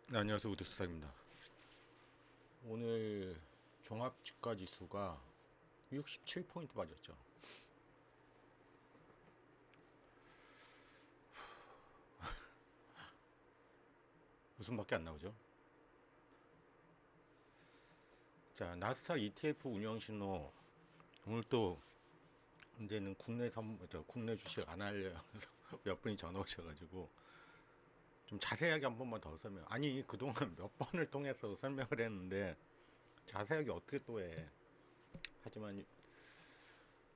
네, 안녕하세요. 우드수사입니다. 오늘 종합주가지수가 67포인트 빠졌죠. 웃음밖에 안 나오죠. 자, 나스닥 ETF 운영 신호. 오늘 또 이제는 국내 주식 안 하려서 몇 분이 전화 오셔가지고 좀 자세하게 한 번만 더 설명. 아니, 그동안 몇 번을 통해서 설명을 했는데 자세하게 어떻게 또 해. 하지만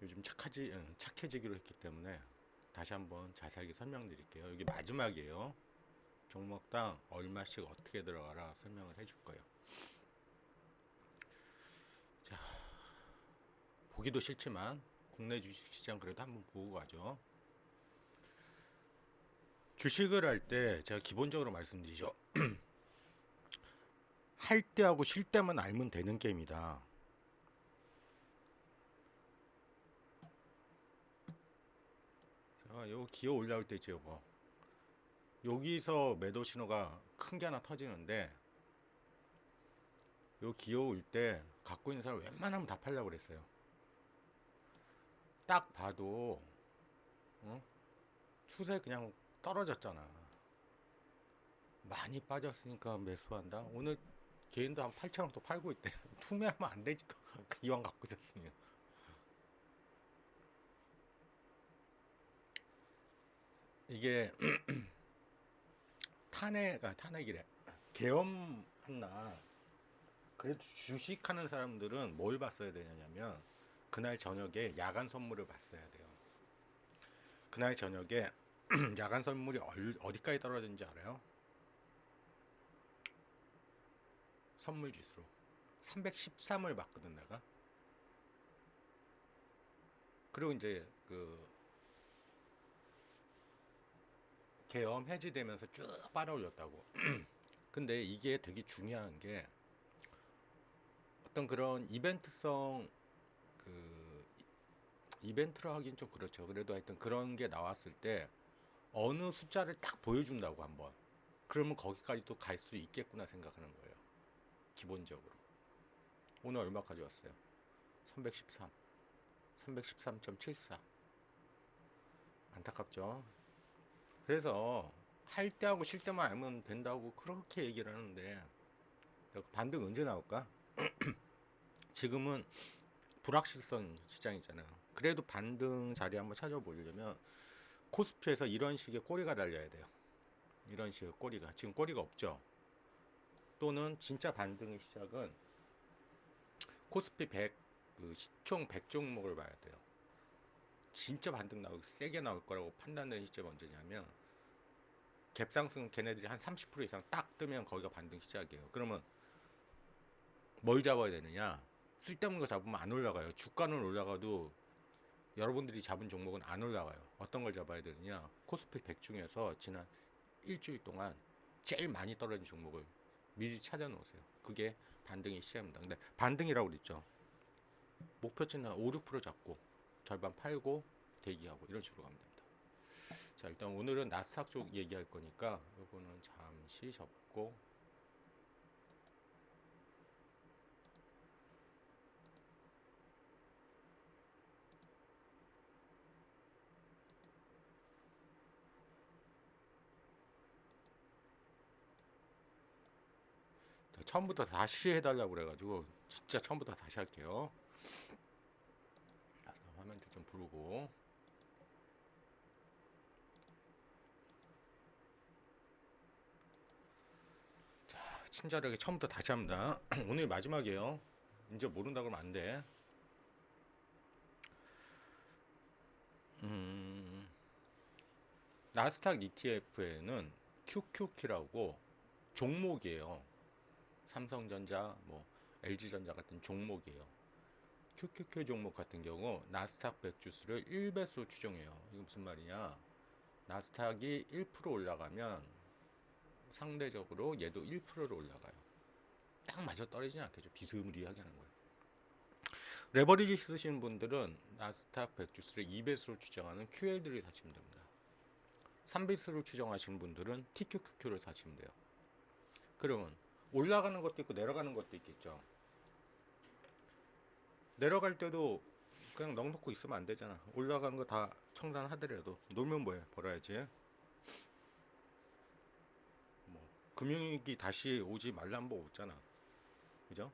요즘 착해지기로 했기 때문에 다시 한번 자세하게 설명드릴게요. 여기 마지막이에요. 종목당 얼마씩 어떻게 들어가라 설명을 해줄 거예요. 자, 보기도 싫지만 국내 주식시장 그래도 한번 보고 가죠. 주식을 할 때 제가 기본적으로 말씀드리죠. 할 때하고 쉴 때만 알면 되는 게임이다. 자, 요 기어 올라올 때 있죠, 요거. 여기서 매도 신호가 큰 게 하나 터지는데 요 기어 올 때 갖고 있는 사람 웬만하면 다 팔려고 그랬어요. 딱 봐도 어? 추세 그냥 떨어졌잖아. 많이 빠졌으니까 매수한다. 오늘 개인도 한 8천원 또 팔고 있대. 투매하면 안 되지 또. 이왕 갖고 있었으면. 이게 탄핵이래. 계엄한 날 그래도 주식하는 사람들은 뭘 봤어야 되냐면 그날 저녁에 야간 선물을 봤어야 돼요. 그날 저녁에 야간 선물이 어디까지 떨어졌는지 알아요? 선물 지수로 313을 봤거든 내가. 그리고 이제 그 계엄 해지되면서 쭉 빨아올렸다고. 근데 이게 되게 중요한 게 어떤 그런 그 이벤트로 하긴 좀 그렇죠. 그래도 하여튼 그런 게 나왔을 때 어느 숫자를 딱 보여준다고 한번. 그러면 거기까지 또 갈 수 있겠구나 생각하는 거예요. 기본적으로. 오늘 얼마 가져왔어요? 313. 313.74. 안타깝죠. 그래서 할 때하고 쉴 때만 알면 된다고 그렇게 얘기를 하는데 반등 언제 나올까? 지금은 불확실성 시장이잖아요. 그래도 반등 자리 한번 찾아보려면 코스피에서 이런 식의 꼬리가 달려야 돼요. 이런 식의 꼬리가. 지금 꼬리가 없죠. 또는 진짜 반등의 시작은 코스피 100, 그 시총 100 종목을 봐야 돼요. 진짜 반등 나오고 세게 나올 거라고 판단되는 시점이 언제냐면 갭상승 걔네들이 한 30% 이상 딱 뜨면 거기가 반등 시작이에요. 그러면 뭘 잡아야 되느냐? 쓸데없는 거 잡으면 안 올라가요. 주가는 올라가도 여러분들이 잡은 종목은 안 올라가요. 어떤 걸 잡아야 되느냐? 코스피 100 중에서 지난 일주일 동안 제일 많이 떨어진 종목을 미리 찾아 놓으세요. 그게 반등의 시작입니다. 근데 반등이라고 그랬죠. 목표치는 5, 6% 잡고 절반 팔고 대기하고 이런 식으로 가면 됩니다. 자, 일단 오늘은 나스닥 쪽 얘기할 거니까 이거는 잠시 접고. 자, 처음부터 다시 해달라고 그래가지고 진짜 처음부터 다시 할게요. 화면도 좀 부르고. 친절하게 처음부터 다시 합니다. 오늘 마지막이에요. 이제 모른다 그러면 안 돼. 나스닥 ETF에는 QQQ라고 종목이에요. 삼성전자, 뭐 LG전자 같은 종목이에요. QQQ 종목 같은 경우 나스닥 100 주수를 1배수 추정해요. 이거 무슨 말이냐? 나스닥이 1% 올라가면 상대적으로 얘도 1%로 올라가요. 딱 맞아 떨어지진 않겠죠. 비스무리하게 하는 거예요. 레버리지 쓰시는 분들은 나스닥 100 주수를 2배수로 추정하는 QL들을 사시면 됩니다. 3배수를 추정하시는 분들은 TQQQ를 사시면 돼요. 그러면 올라가는 것도 있고 내려가는 것도 있겠죠. 내려갈 때도 그냥 넉넉고 있으면 안 되잖아. 올라가는 거 다 청산하더라도 놀면 뭐해? 벌어야지. 뭐 금융위기 다시 오지 말란 법 없잖아. 그죠?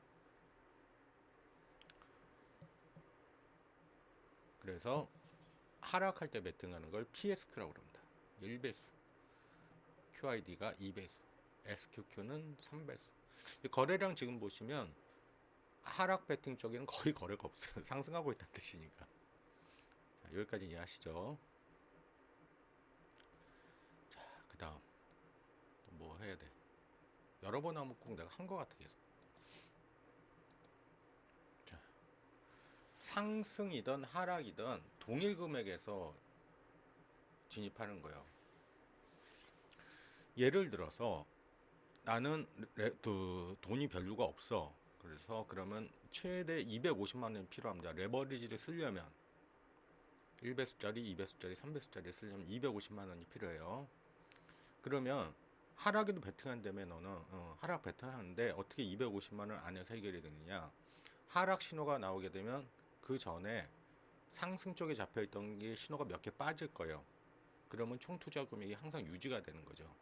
그래서 하락할 때 베팅하는 걸 PSQ라고 그럽니다. 1배수, QID가 2배수, SQQ는 3배수. 거래량 지금 보시면 하락 베팅 쪽에는 거의 거래가 없어요. 상승하고 있다는 뜻이니까. 자, 여기까지 이해하시죠? 자, 그 다음 뭐 해야 돼? 여러 번 하면 꼭 내가 한 거 같아 계속. 자, 상승이든 하락이든 동일 금액에서 진입하는 거예요. 예를 들어서 나는 돈이 별로가 없어. 그래서 그러면 최대 250만 원이 필요합니다. 레버리지를 쓰려면 1배수짜리, 2배수짜리, 3배수짜리 쓰려면 250만 원이 필요해요. 그러면 하락에도 베팅한다며 너는 하락 베팅하는데 어떻게 250만 원 안에서 해결이 되느냐? 하락 신호가 나오게 되면 그 전에 상승 쪽에 잡혀있던 게 신호가 몇 개 빠질 거예요. 그러면 총 투자 금액이 항상 유지가 되는 거죠.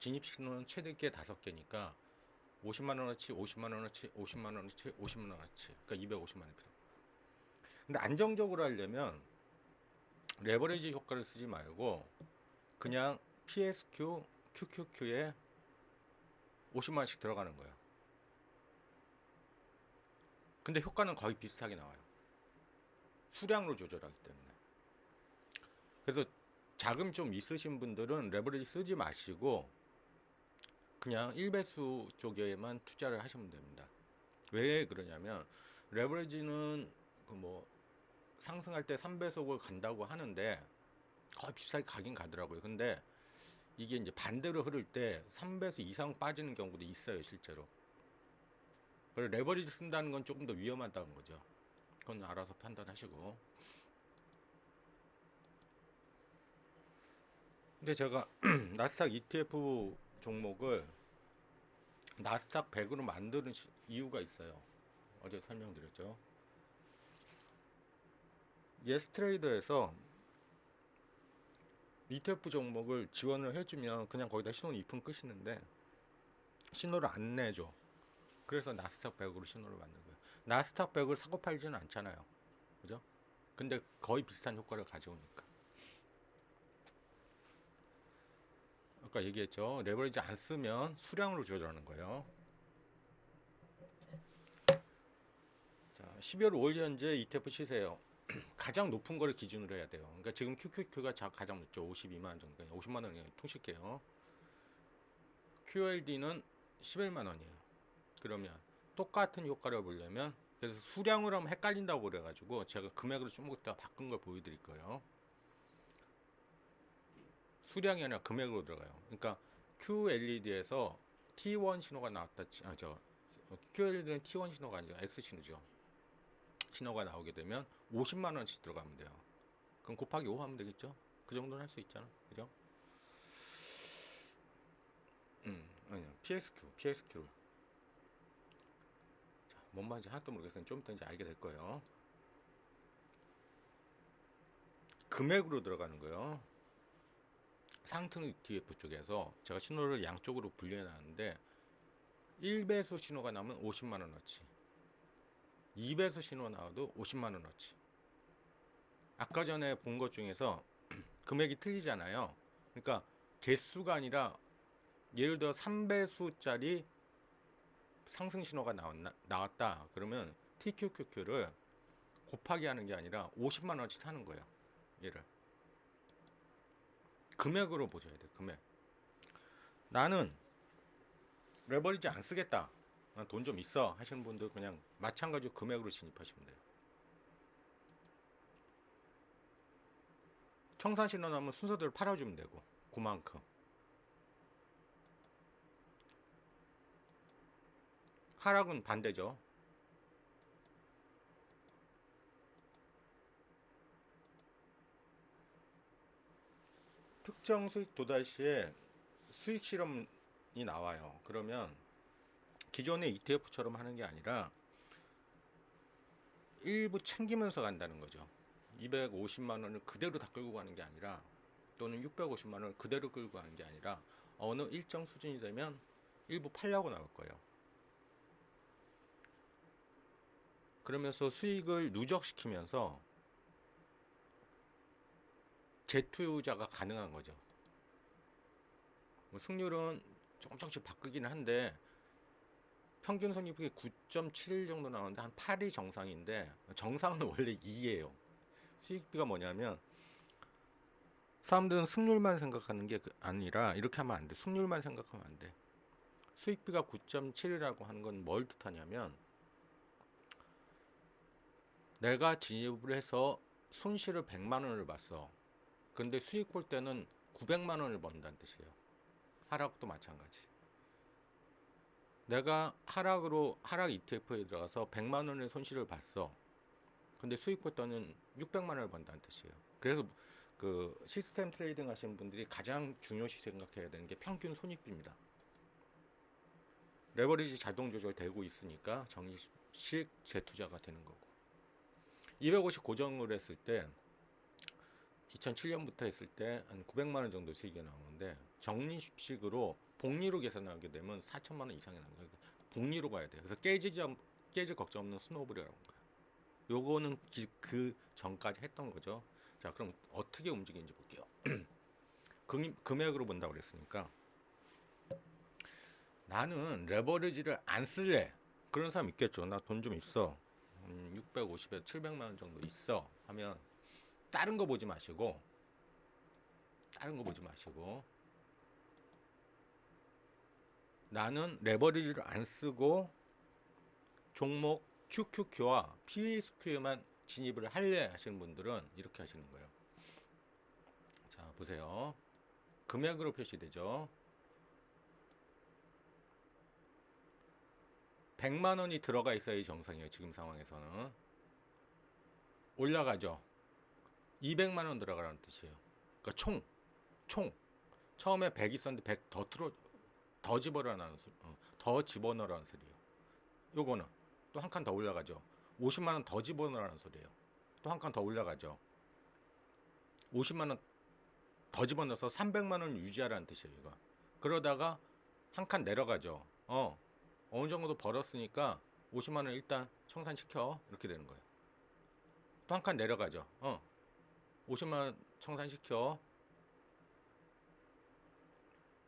진입 신호는 최대 개 5개니까 50만 원어치, 50만 원어치, 50만 원어치, 50만 원어치. 그러니까 250만 원이 필요. 근데 안정적으로 하려면 레버리지 효과를 쓰지 말고 그냥 PSQ, QQQ에 50만 원씩 들어가는 거예요. 근데 효과는 거의 비슷하게 나와요. 수량으로 조절하기 때문에. 그래서 자금 좀 있으신 분들은 레버리지 쓰지 마시고 그냥 1배수 쪽에만 투자를 하시면 됩니다. 왜 그러냐면 레버리지는 뭐 상승할 때 3배속을 간다고 하는데 거의 비싸게 가긴 가더라고요. 근데 이게 이제 반대로 흐를 때 3배속 이상 빠지는 경우도 있어요, 실제로. 그래서 레버리지 쓴다는 건 조금 더 위험하다는 거죠. 그건 알아서 판단하시고. 근데 제가 나스닥 ETF 종목을 나스닥 100으로 만드는 이유가 있어요. 어제 설명드렸죠. 예스트레이더에서 ETF 종목을 지원을 해주면 그냥 거기다 신호를 입힌 끝이는데 신호를 안 내줘. 그래서 나스닥 100으로 신호를 만든 거예요. 나스닥 100을 사고 팔지는 않잖아요. 그죠? 근데 거의 비슷한 효과를 가져오니까. 아까 얘기했죠. 레버리지 안 쓰면 수량으로 조절하는 거예요. 자, 12월 5일 현재 ETF 시세요. 가장 높은 거를 기준으로 해야 돼요. 그러니까 지금 QQQ가 가장 높죠. 52만 원 정도. 50만 원이 통실게요. QLD는 11만 원이에요. 그러면 똑같은 효과를 보려면 그래서 수량으로 하면 헷갈린다고 그래가지고 제가 금액으로 좀 이따 바꾼 걸 보여드릴 거예요. 수량이 아니라 금액으로 들어가요. 그러니까 QLED에서 T1 신호가 나왔다. QLED는 T1 신호가 아니죠. S 신호죠. 신호가 나오게 되면 50만 원씩 들어가면 돼요. 그럼 곱하기 5 하면 되겠죠? 그 정도는 할 수 있잖아. 그죠? 아니요. PSQ. 자, 뭔 말인지 하나도 모르겠어요. 좀 이따 이제 알게 될 거예요. 금액으로 들어가는 거예요. 상승 ETF 쪽에서 제가 신호를 양쪽으로 분리해 놨는데 1배수 신호가 나오면 50만 원어치, 2배수 신호 나와도 50만 원어치. 아까 전에 본 것 중에서 금액이 틀리잖아요. 그러니까 개수가 아니라 예를 들어 3배수짜리 상승 신호가 나왔다. 그러면 TQQQ를 곱하기 하는 게 아니라 50만 원어치 사는 거예요. 얘를 금액으로 보셔야 돼요. 금액. 나는 레버리지 안 쓰겠다. 돈 좀 있어 하시는 분들 그냥 마찬가지로 금액으로 진입하시면 돼요. 청산 신호 나면 순서대로 팔아주면 되고 그만큼. 하락은 반대죠. 특정 수익 도달 시에 수익 실험 나와요. 그러면 기존의 ETF처럼 하는 게 아니라 일부 챙기면서 간다는 거죠. 250만 원을 그대로 다 끌고 가는 게 아니라, 또는 650만 원을 그대로 끌고 가는 게 아니라 어느 일정 수준이 되면 일부 팔려고 나올 거예요. 그러면서 수익을 누적시키면서 재투자가 가능한 거죠. 승률은 조금씩 바뀌긴 한데 평균 손익이 9.7 정도 나오는데 한 8이 정상인데, 정상은 원래 2예요. 수익비가 뭐냐면, 사람들은 승률만 생각하는 게 아니라 이렇게 하면 안 돼. 승률만 생각하면 안 돼. 수익비가 9.7이라고 하는 건 뭘 뜻하냐면, 내가 진입을 해서 손실을 100만 원을 봤어. 근데 수익 볼 때는 900만 원을 번다는 뜻이에요. 하락도 마찬가지. 내가 하락 ETF에 들어가서 100만 원의 손실을 봤어. 근데 수익 볼 때는 600만 원을 번다는 뜻이에요. 그래서 그 시스템 트레이딩 하시는 분들이 가장 중요시 생각해야 되는 게 평균 손익비입니다. 레버리지 자동 조절되고 있으니까 정식 재투자가 되는 거고. 250 고정을 했을 때 2007년부터 했을 때 한 900만 원 정도 수익이 나오는데, 정식으로 복리로 계산하게 되면 4천만 원 이상이 나옵니다. 복리로 가야 돼요. 그래서 깨질 걱정 없는 스노우볼이라는 거예요. 요거는 그 전까지 했던 거죠. 자, 그럼 어떻게 움직이는지 볼게요. 금액으로 본다고 그랬으니까, 나는 레버리지를 안 쓸래, 그런 사람 있겠죠. 나 돈 좀 있어, 650에서 700만 원 정도 있어 하면 다른 거 보지 마시고 나는 레버리지를 안 쓰고 종목 QQQ와 PSQ에만 진입을 할래 하시는 분들은 이렇게 하시는 거예요. 자, 보세요. 금액으로 표시되죠. 100만 원이 들어가 있어야 정상이에요. 지금 상황에서는. 올라가죠. 200만 원 들어가라는 뜻이에요. 그러니까 총 처음에 100 있었는데 100 더 집어넣으라는 소리예요. 요거는 또 한 칸 더 올라가죠. 50만 원 더 집어넣으라는 소리예요. 또 한 칸 더 올라가죠. 50만 원 더 집어넣어서 300만 원을 유지하라는 뜻이에요. 이거. 그러다가 한 칸 내려가죠. 어느 정도 벌었으니까 50만 원 일단 청산시켜, 이렇게 되는 거예요. 또 한 칸 내려가죠. 50만 원 청산시켜,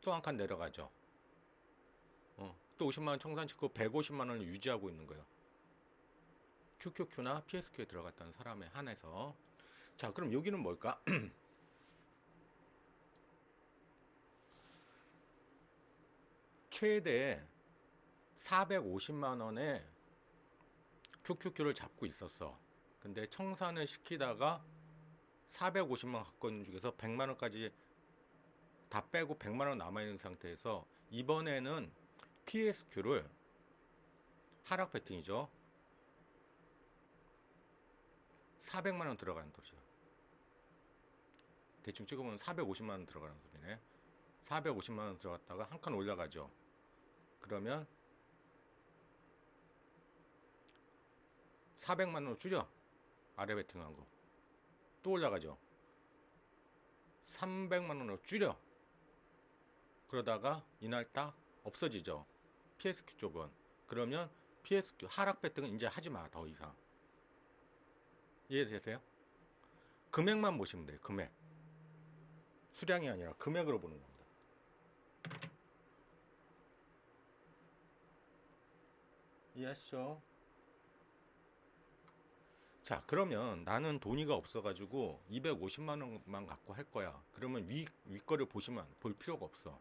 또 한 칸 내려가죠. 또 50만 원 청산시키고 150만 원을 유지하고 있는 거예요. QQQ나 PSQ에 들어갔다는 사람에 한해서. 자, 그럼 여기는 뭘까? 최대 450만 원에 QQQ를 잡고 있었어. 근데 청산을 시키다가 450만 원 갖고 있는 중에서 100만 원까지 다 빼고 100만 원 남아있는 상태에서 이번에는 PSQ를 하락 배팅이죠. 400만 원 들어가는 소리죠. 대충 찍으면 450만 원 들어가는 소리네. 450만 원 들어갔다가 한 칸 올라가죠. 그러면 400만 원으로 줄여. 아래 배팅한 거. 또 올라가죠. 300만 원으로 줄여. 그러다가 이날 딱 없어지죠. PSQ 쪽은. 그러면 PSQ 하락 배팅은 이제 하지 마, 더 이상. 이해되세요? 금액만 보시면 돼요. 금액. 수량이 아니라 금액으로 보는 겁니다. 이해하시죠? 자, 그러면 나는 돈이가 없어가지고 250만 원만 갖고 할 거야. 그러면 윗거를 볼 필요가 없어.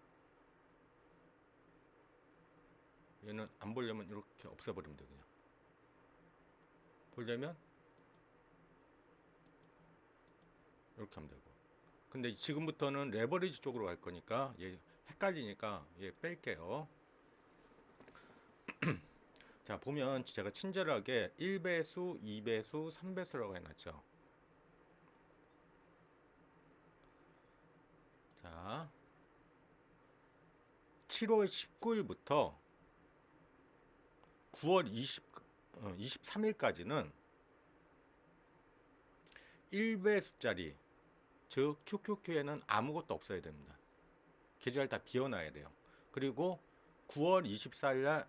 얘는 안 보려면 이렇게 없애버리면 돼. 그냥 보려면 이렇게 하면 되고. 근데 지금부터는 레버리지 쪽으로 갈 거니까 얘 헷갈리니까 얘 뺄게요. 자, 보면 제가 친절하게 1배수, 2배수, 3배수라고 해놨죠. 자, 7월 19일부터 9월 23일까지는 1배수짜리 즉 QQQ에는 아무것도 없어야 됩니다. 계좌를 다 비워놔야 돼요. 그리고 9월 24일날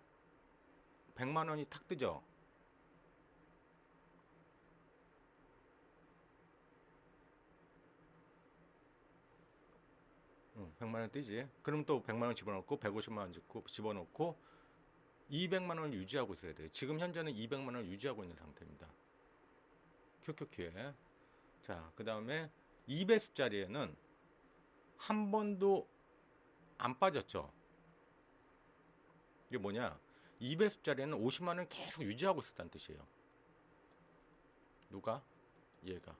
100만원이 탁 뜨죠. 100만원 뜨지. 그럼 또 100만원 집어넣고 150만원 집어넣고 200만원을 유지하고 있어야 돼요. 지금 현재는 200만원을 유지하고 있는 상태입니다. QQQ에. 자, 그 다음에 2배수짜리에는 한 번도 안 빠졌죠. 이게 뭐냐? 2배수짜리에는 50만원 계속 유지하고 있었다는 뜻이에요. 누가? 얘가.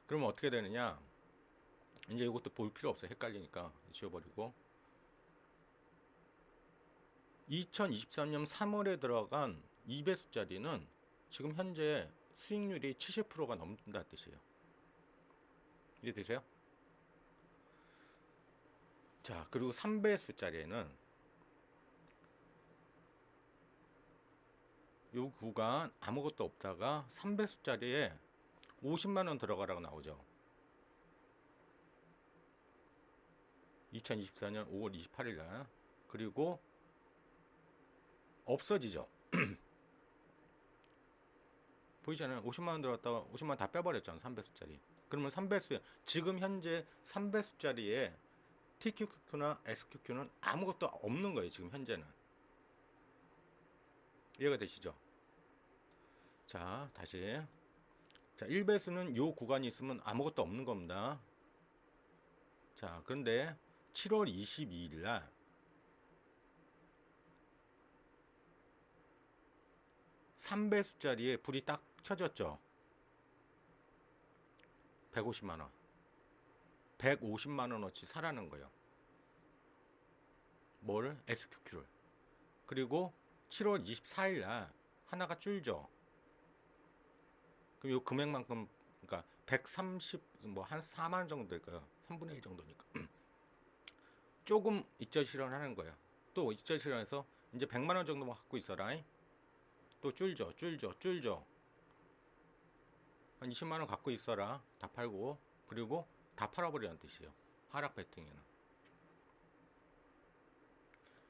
그러면 어떻게 되느냐? 이제 이것도 볼 필요 없어요. 헷갈리니까 지워버리고. 2023년 3월에 들어간 2배수짜리는 지금 현재 수익률이 70%가 넘는다는 뜻이에요. 이해되세요? 자, 그리고 3배수짜리에는 요 구간 아무것도 없다가 3배수짜리에 50만원 들어가라고 나오죠. 2024년 5월 28일 날. 그리고 없어지죠. 보이잖아요. 50만원 들어갔다가 50만원 다 빼버렸잖아. 3배수짜리. 그러면 3배수, 지금 현재 3배수짜리에 TQQ나 SQQ는 아무것도 없는 거예요. 지금 현재는. 이해가 되시죠? 자, 다시. 자, 1배수는 요 구간이 있으면 아무것도 없는 겁니다. 자, 그런데 7월 22일 날 3배수짜리에 불이 딱 켜졌죠. 150만원. 150만원어치 사라는 거예요. 뭘? SQQ를. 그리고 7월 24일 날 하나가 줄죠. 그럼 요 금액만큼, 그러니까 130, 뭐 한 4만 정도 될까요? 3분의 1 정도니까. 조금 익절 실현하는 거예요. 또 익절 실현해서 이제 100만원 정도만 갖고 있어라. 또 줄죠. 한 20만원 갖고 있어라. 다 팔고. 그리고 다 팔아버리라는 뜻이에요. 하락 배팅에는.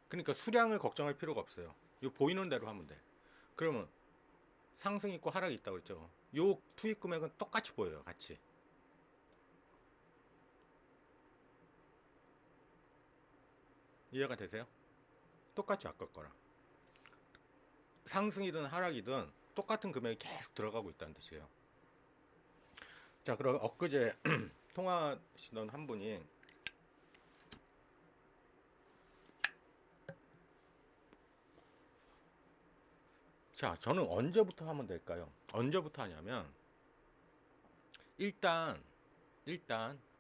그러니까 수량을 걱정할 필요가 없어요. 요 보이는 대로 하면 돼. 그러면 상승 있고 하락이 있다고 그랬죠. 요 투입 금액은 똑같이 보여요. 같이. 이해가 되세요? 똑같이 아까 거랑. 상승이든 하락이든 똑같은 금액이 계속 들어가고 있다는 뜻이에요. 자, 그럼 엊그제 통화하시던 한 분이 자, 저는 언제부터 하면 될까요? 언제부터 하냐면 일단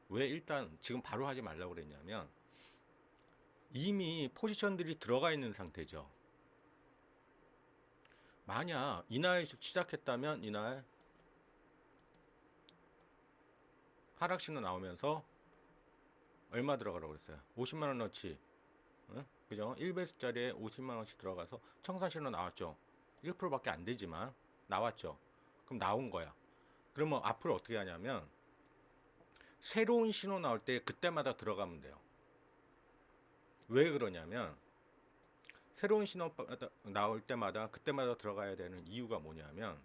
왜 일단 지금 바로 하지 말라고 그랬냐면 이미 포지션들이 들어가 있는 상태죠. 만약 이날 시작했다면 이날 하락신호 나오면서 얼마 들어가라고 그랬어요? 50만원어치. 응? 그죠? 1배수짜리에 50만원씩 들어가서 청산신호 나왔죠. 1%밖에 안 되지만 나왔죠. 그럼 나온 거야. 그러면 앞으로 어떻게 하냐면 새로운 신호 나올 때 그때마다 들어가면 돼요. 왜 그러냐면 새로운 신호 나올 때마다 그때마다 들어가야 되는 이유가 뭐냐면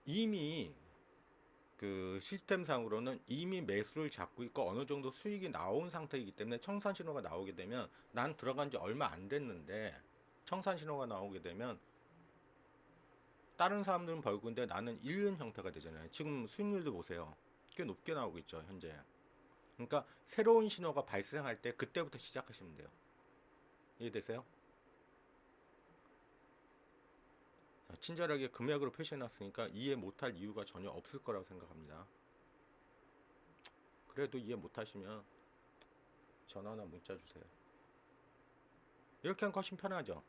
이미 그 시스템상으로는 이미 매수를 잡고 있고 어느 정도 수익이 나온 상태이기 때문에 청산 신호가 나오게 되면 난 들어간 지 얼마 안 됐는데 청산 신호가 나오게 되면 다른 사람들은 벌고 있는데 나는 잃는 형태가 되잖아요. 지금 수익률도 보세요. 꽤 높게 나오고 있죠, 현재. 그러니까 새로운 신호가 발생할 때 그때부터 시작하시면 돼요. 이해되세요? 친절하게 금액으로 표시해놨으니까 이해 못할 이유가 전혀 없을 거라고 생각합니다. 그래도 이해 못하시면 전화나 문자 주세요. 이렇게 하는 거 훨씬 편하죠.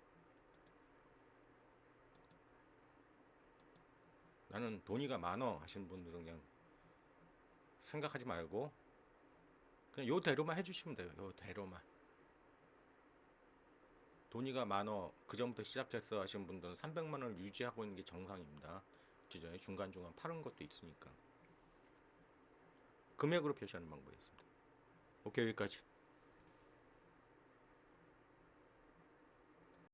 나는 돈이가 많어 하시는 분들은 그냥 생각하지 말고 그냥 요 대로만 해주시면 돼요. 요 대로만. 돈이가 많어 그 전부터 시작했어 하시는 분들은 300만 원을 유지하고 있는 게 정상입니다. 기존에 중간중간 파는 것도 있으니까 금액으로 표시하는 방법이었습니다. 오케이, 여기까지.